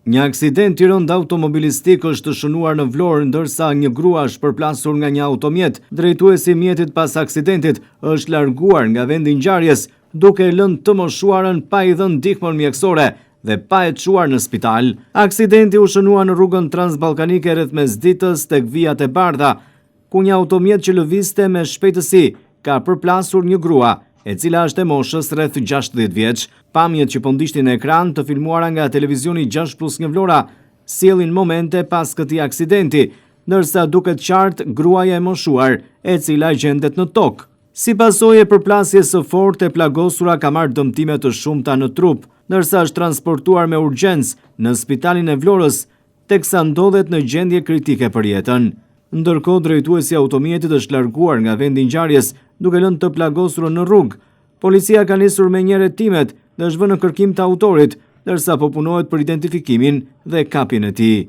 Një aksident i rënd automobilistik është shënuar në Vlorë, ndërsa një grua është përplasur nga një automjet. Drejtuesi i mjetit pas aksidentit është larguar nga vendi i ngjarjes, duke lënë të moshuarën pa i dhënë ndihmën mjekësore dhe pa e çuar në spital. Aksidenti u shënua në rrugën transballkanike rreth mesditës tek vijat e bardha, ku një automjet që lëvizte me shpejtësi ka përplasur një grua, e cila është e moshës rreth 60 vjeç. Pamjet që po ndiqnin në ekran të filmuara nga televizioni 6+1 Vlora sjellin momente pas këtij aksidenti, ndërsa duket qartë gruaja e moshuar, e cila gjendet në tokë. Si pasojë e përplasjes së fortë, e plagosura ka marrë dëmtime të shumta në trup, ndërsa është transportuar me urgjencë në spitalin e Vlorës, teksa ndodhet në gjendje kritike për jetën. Ndërkohë, drejtuesi i automjetit është larguar nga vendi i ngjarjes, duke lënë të plagosurën në rrugë. Policia ka nisur me një rretimet dhe është vënë në kërkim të autorit, ndërsa po punohet për identifikimin dhe kapjen e tij.